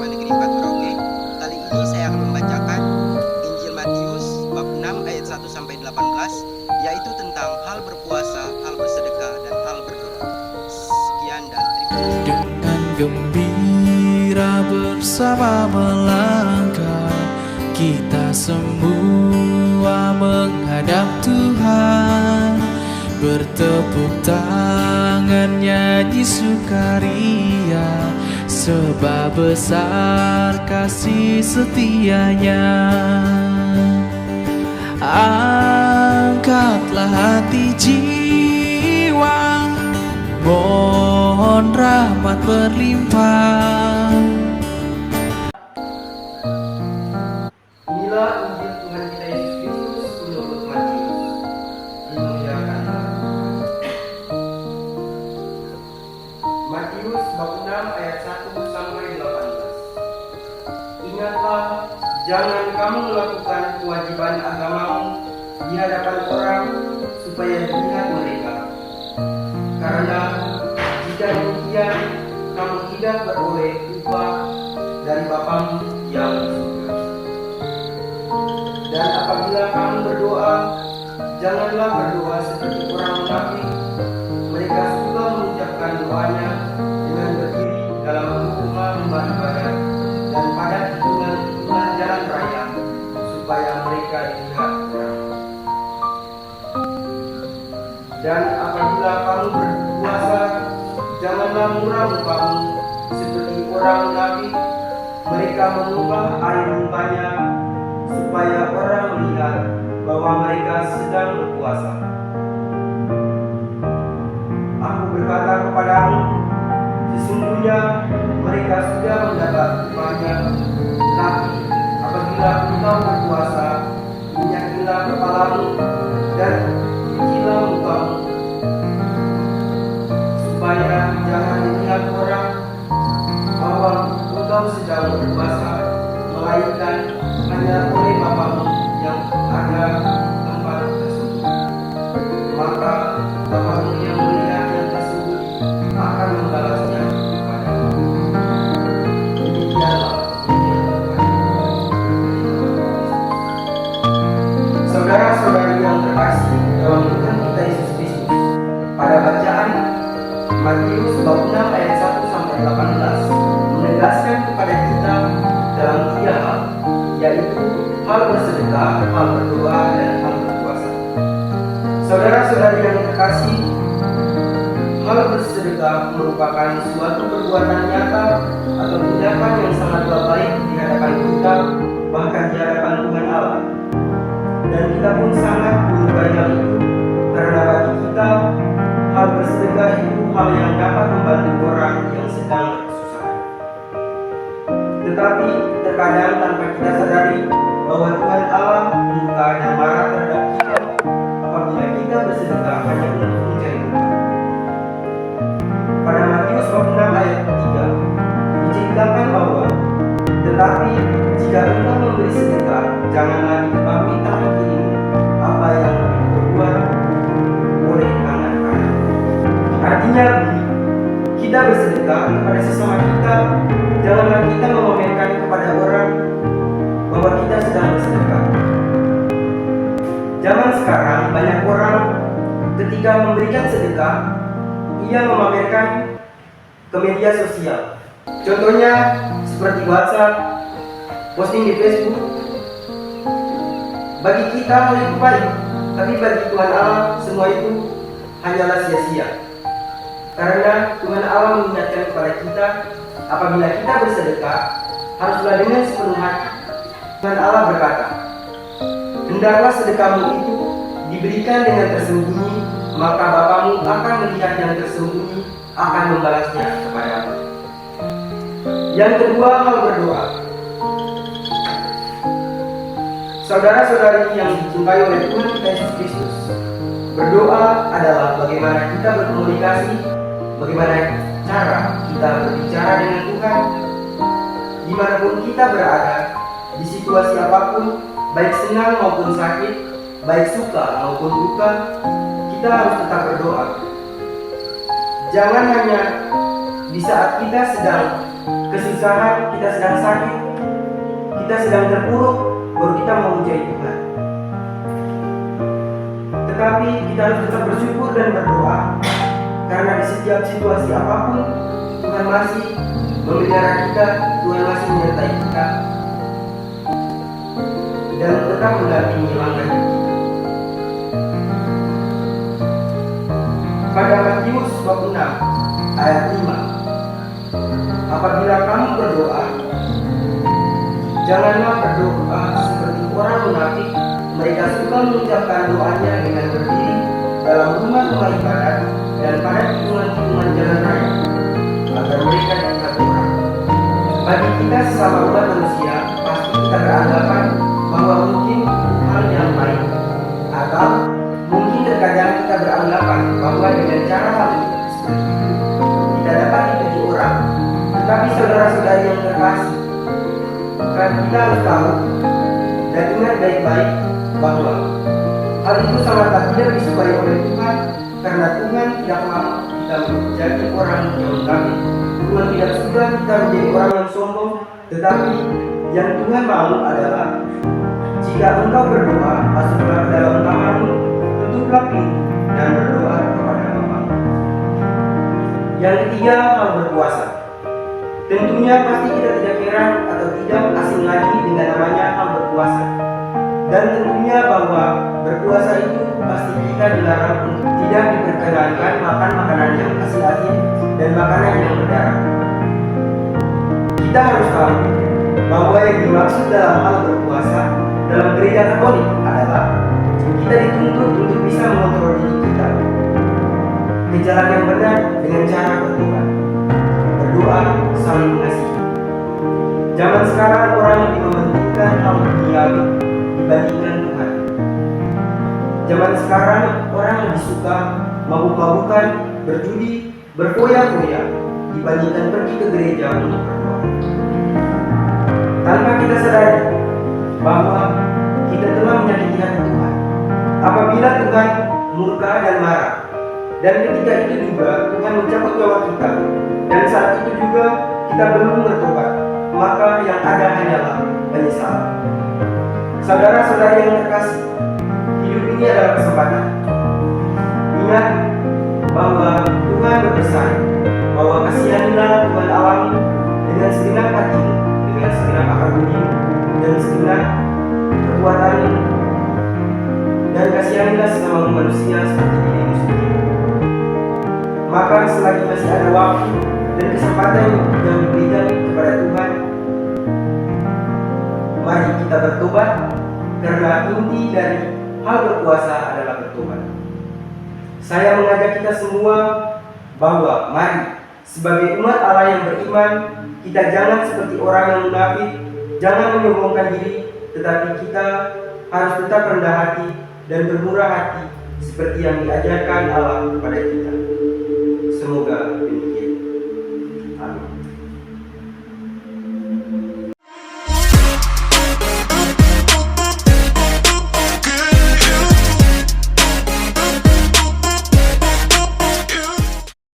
SMA Negeri 4 Merauke. Kali ini saya akan membacakan Injil Matius bab 6 ayat 1 sampai 18, yaitu tentang hal berpuasa, hal bersedekah, dan hal berdoa. Sekian dan terima kasih. Dengan gembira bersama melangkah, kita semua menghadap Tuhan. Bertepuk tangan nyanyi sukaria, sebab besar kasih setianya. Angkatlah hati jiwa, mohon rahmat berlimpah. Inilah Injil Tuhan kita Yesus Kristus menurut Matius. Dimuliakanlah. Matius bab 6 ayat 1 sampai 18. Ingatlah, jangan kamu melakukan kewajiban agamamu di hadapan orang supaya dilihat mereka. Karena jika demikian, kamu tidak beroleh upah dari Bapamu yang di surga. Dan apabila kamu berdoa, janganlah berdoa seperti orang munafik. Mereka suka mengucapkan doanya dengan berdiri dalam rumah-rumah ibadat dan pada tikungan jalan raya, supaya mereka dilihat orang. Dan apabila kamu berpuasa, janganlah murah mukamu seperti orang munafik. Mereka mengubah air mukanya supaya orang melihat bahwa mereka sedang berpuasa. Aku berkata kepadamu, sesungguhnya mereka sudah mendapat upahnya. Tapi apabila engkau berpuasa, minyakilah kepalamu dan cucilah mukamu, supaya jangan dilihat orang bahwa engkau sedang berpuasa, melainkan hanya oleh Bapamu yang ada tempat tersebut. Maka Bapamu yang melihat yang tersebut akan membalasnya kepadamu. Demikianlah saudara-saudari yang terkasih dalam Tuhan kita Yesus Kristus. Pada bacaan Matius bab 6 ayat 1 sampai 18 menegaskan kepada kita dalam 3 hal, yaitu hal bersedekah, hal berdoa, dan hal berpuasa. Saudara-saudari yang terkasih, hal bersedekah merupakan suatu perbuatan nyata atau tindakan yang sangat baik di hadapan kita, bahkan di hadapan Tuhan Allah. Dan kita pun sangat menyukai hal itu, karena bagi kita hal bersedekah itu hal yang dapat membantu orang yang sedang berkesusahan. Tetapi terkadang tanpa kita sadari bahwa Tuhan Allah murka dan marah terhadap kita apabila kita bersedekah hanya untuk mencari muka. Pada Matius bab 6 ayat 3 diceritakan bahwa, tetapi jika engkau memberi sedekah, janganlah diketahui tangan kirimu apa yang berbuat oleh tangan kanan. Artinya begini, kita bersedekah kepada sesama kita, janganlah kita memamerkan kepada orang bahwa kita sedang bersedekah. Zaman sekarang banyak orang ketika memberikan sedekah, ia memamerkan ke media sosial. Contohnya seperti WhatsApp, posting di Facebook. Bagi kita hal itu baik, tapi bagi Tuhan Allah semua itu hanyalah sia-sia. Karena Tuhan Allah mengingatkan kepada kita, apabila kita bersedekah, haruslah dengan sepenuh hati. Tuhan Allah berkata, hendaklah sedekahmu itu diberikan dengan tersembunyi, maka Bapamu akan melihat yang tersembunyi, akan membalasnya kepadamu. Yang kedua, hal berdoa. Saudara-saudari yang dicintai oleh Tuhan kita Yesus Kristus, berdoa adalah bagaimana kita berkomunikasi, bagaimana cara kita berbicara dengan Tuhan. Dimanapun kita berada, di situasi apapun, baik senang maupun sakit, baik suka maupun duka, kita harus tetap berdoa. Jangan hanya di saat kita sedang kesusahan, kita sedang sakit, kita sedang terpuruk, baru kita memuji Tuhan. Tetapi kita harus tetap bersyukur dan berdoa, karena di setiap situasi apapun Tuhan masih memelihara kita, Tuhan masih menyertai kita, dan tetap mendampingi langkah kita. Pada Matius bab 6 ayat 5, apabila kamu berdoa, janganlah berdoa seperti orang munafik. Mereka suka mengucapkan doanya dengan berdiri dalam rumah-rumah ibadat dan pada tikungan-tikungan jalan raya, agar mereka dilihat orang. Bagi kita sesama umat manusia, pasti kita beranggapan bahwa mungkin hal yang baik, atau mungkin terkadang kita beranggapan bahwa dengan cara hal seperti itu kita dapat dipuji orang. Tetapi saudara-saudari yang terkasih, kan kita harus tahu dan ingat baik-baik bahwa hal itu sangatlah tidak disukai oleh Tuhan, karena Tuhan tidak mau kita menjadi orang yang munafik. Tuhan tidak suka kita menjadi orang yang sombong, tetapi yang Tuhan mau adalah jika engkau berdoa, masuklah ke dalam kamarmu, tutuplah pintu dan berdoa kepada Bapa. Yang ketiga, hal berpuasa. Tentunya pasti kita tidak heran atau tidak asing lagi dengan namanya hal berpuasa. Dan tentunya bahwa berpuasa itu pasti kita dilarang untuk tidak diperkenankan makan makanan yang asin-asin dan makanan yang berdarah. Kita harus tahu bahwa yang dimaksud dalam hal berpuasa dalam gereja Katolik adalah kita dituntut untuk bisa mengontrol diri kita ke jalan yang benar dengan cara berdoa, saling mengasihi. Zaman sekarang orang lebih mementingkan hal duniawi dibandingkan Tuhan. Zaman sekarang orang lebih suka mabuk-mabukan, berjudi, berfoya-foya dibandingkan pergi ke gereja untuk berdoa. Tanpa kita sadari bahwa kita telah menyakiti hati Tuhan apabila Tuhan murka dan marah, dan ketika itu juga Tuhan mencabut nyawa kita, dan saat itu juga kita belum bertobat, maka yang ada hanyalah penyesalan. Saudara-saudari yang terkasih, hidup ini adalah kesempatan. Ingat bahwa Tuhan berpesan bahwa kasihanilah Tuhan Allahmu dengan segenap hatimu, dengan segenap akal budimu, dan segenap kekuatanmu, dan kasihanilah sesama manusia seperti dirimu sendiri. Maka selagi masih ada waktu dan kesempatan yang diberikan kepada Tuhan, mari kita bertobat, karena inti dari hal berpuasa adalah bertobat. Saya mengajak kita semua bahwa mari sebagai umat Allah yang beriman, kita jangan seperti orang yang munafik, jangan menyombongkan diri, tetapi kita harus tetap rendah hati dan bermurah hati seperti yang diajarkan Allah kepada kita. Semoga demikian.